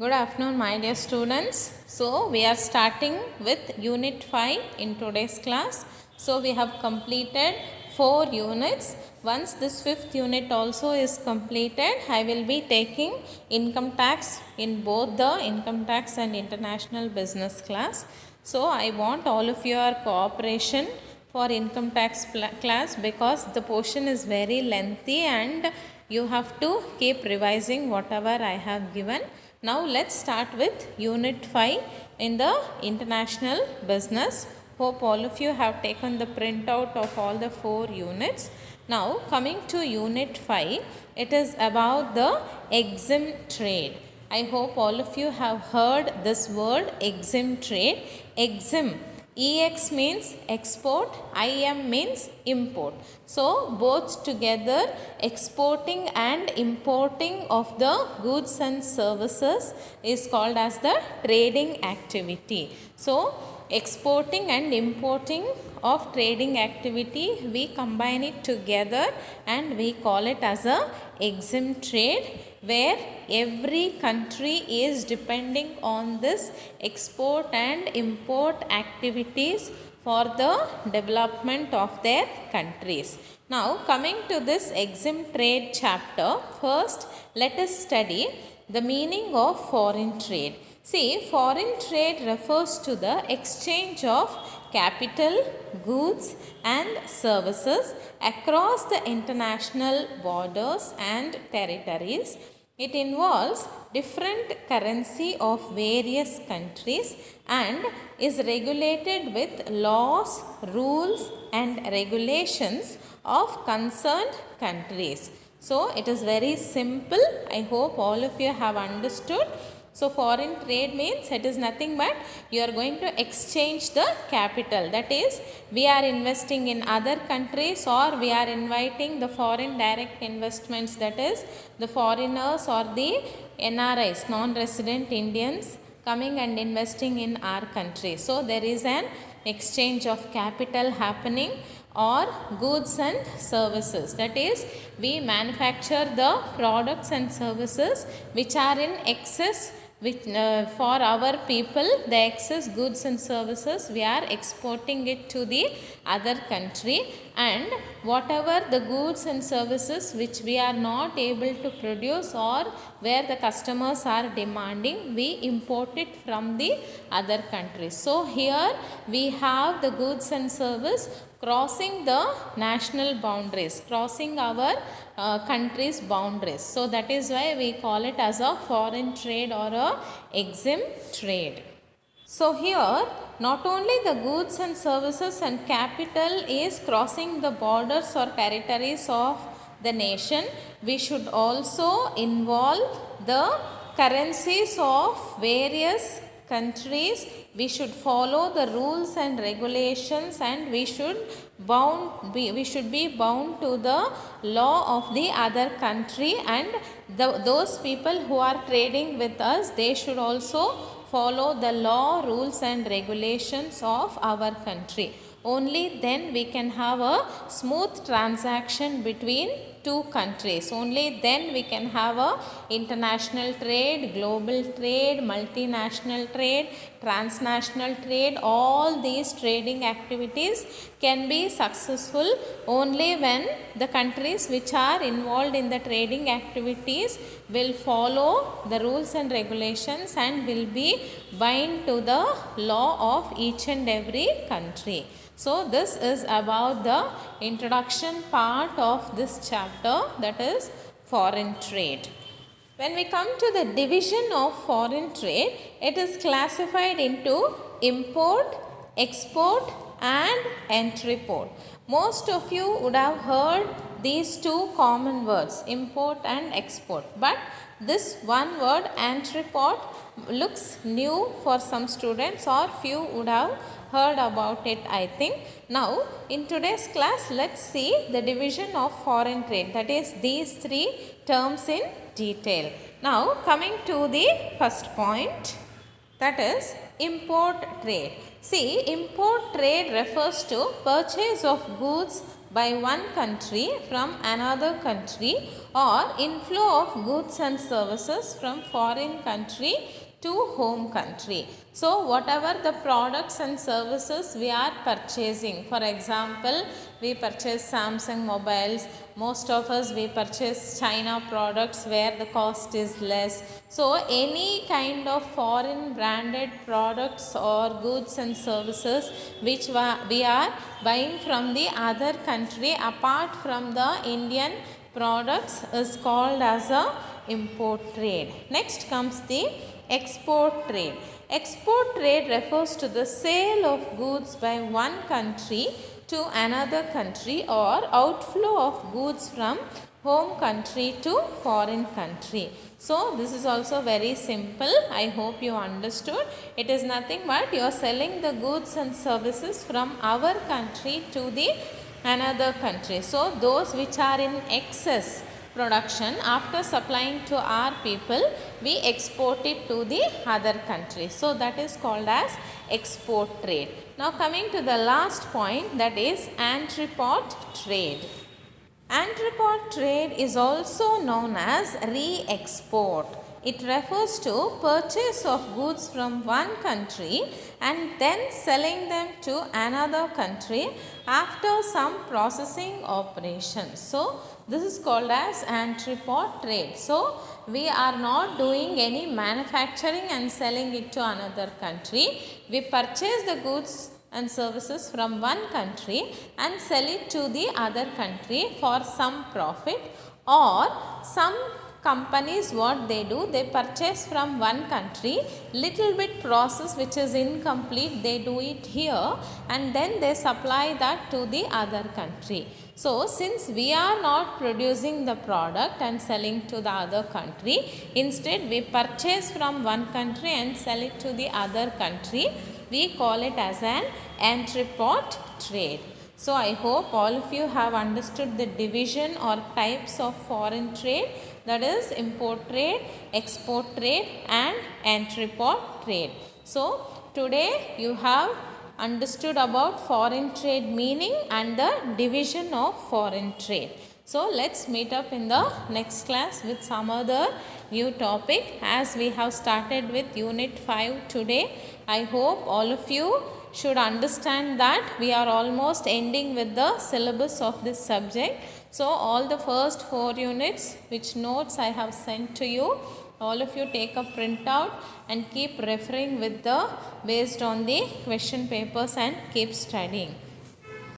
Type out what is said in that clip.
Good afternoon, my dear students. So, we are starting with Unit 5 in today's class. So, we have completed 4 units. Once this 5th unit also is completed, I will be taking income tax in both the income tax and international business class. So, I want all of your cooperation for income tax class because the portion is very lengthy and you have to keep revising whatever I have given. Now let's start with Unit 5 in the International Business. Hope all of you have taken the printout of all the 4 units. Now coming to Unit 5, it is about the EXIM trade. I hope all of you have heard this word EXIM trade. EXIM. EX means export, IM means import. So, both together exporting and importing of the goods and services is called as the trading activity. So, exporting and importing of trading activity, we combine it together and we call it as a EXIM trade, where every country is depending on this export and import activities for the development of their countries. Now coming to this EXIM trade chapter, first let us study the meaning of foreign trade. See, foreign trade refers to the exchange of capital, goods and services across the international borders and territories. It involves different currency of various countries and is regulated with laws, rules and regulations of concerned countries. So, it is very simple. I hope all of you have understood. So, foreign trade means it is nothing but you are going to exchange the capital. That is, we are investing in other countries or we are inviting the foreign direct investments, that is, the foreigners or the NRIs, non-resident Indians coming and investing in our country. So, there is an exchange of capital happening or goods and services. That is, we manufacture the products and services which are in excess for our people, the excess goods and services we are exporting it to the other country, and whatever the goods and services which we are not able to produce or where the customers are demanding, we import it from the other countries. So here we have the goods and service crossing the national boundaries, crossing our country's boundaries. So that is why we call it as a foreign trade or a EXIM trade. So here not only the goods and services and capital is crossing the borders or territories of the nation, we should also involve the currencies of various countries. We should follow the rules and regulations and we should be bound to the law of the other country, and those people who are trading with us, they should also follow the law, rules and regulations of our country. Only then we can have a smooth transaction between two countries. Only then we can have a international trade, global trade, multinational trade, transnational trade. All these trading activities can be successful only when the countries which are involved in the trading activities will follow the rules and regulations and will be bind to the law of each and every country. So this is about the introduction part of this chapter, that is foreign trade. When we come to the division of foreign trade, it is classified into import, export and entrepot. Most of you would have heard these two common words, import and export, but this one word entrepot looks new for some students or few would have heard about it, I think. Now in today's class, let's see the division of foreign trade, that is these three terms in detail. Now coming to the first point, that is import trade. See, import trade refers to purchase of goods by one country from another country, or inflow of goods and services from foreign country to home country. So whatever the products and services we are purchasing, for example, we purchase Samsung mobiles, most of us we purchase China products where the cost is less. So any kind of foreign branded products or goods and services which we are buying from the other country apart from the Indian products is called as a import trade. Next comes the export trade. Export trade refers to the sale of goods by one country to another country, or outflow of goods from home country to foreign country. So this is also very simple. I hope you understood. It is nothing but you are selling the goods and services from our country to the another country. So those which are in excess production, after supplying to our people, we export it to the other country. So that is called as export trade. Now coming to the last point, that is entrepot trade. Entrepot trade is also known as re-export. It refers to purchase of goods from one country and then selling them to another country after some processing operations. So this is called as entrepot trade. So we are not doing any manufacturing and selling it to another country. We purchase the goods and services from one country and sell it to the other country for some profit, or some companies what they do, they purchase from one country, little bit process which is incomplete, they do it here and then they supply that to the other country. So since we are not producing the product and selling to the other country, instead we purchase from one country and sell it to the other country, we call it as an entrepot trade. So I hope all of you have understood the division or types of foreign trade, that is import trade, export trade and entrepot trade. So today you have understood about foreign trade meaning and the division of foreign trade. So let's meet up in the next class with some other new topic, as we have started with unit 5 today. I hope all of you should understand that we are almost ending with the syllabus of this subject. So all the first 4 units which notes I have sent to you, all of you take a printout and keep referring with the based on the question papers and keep studying.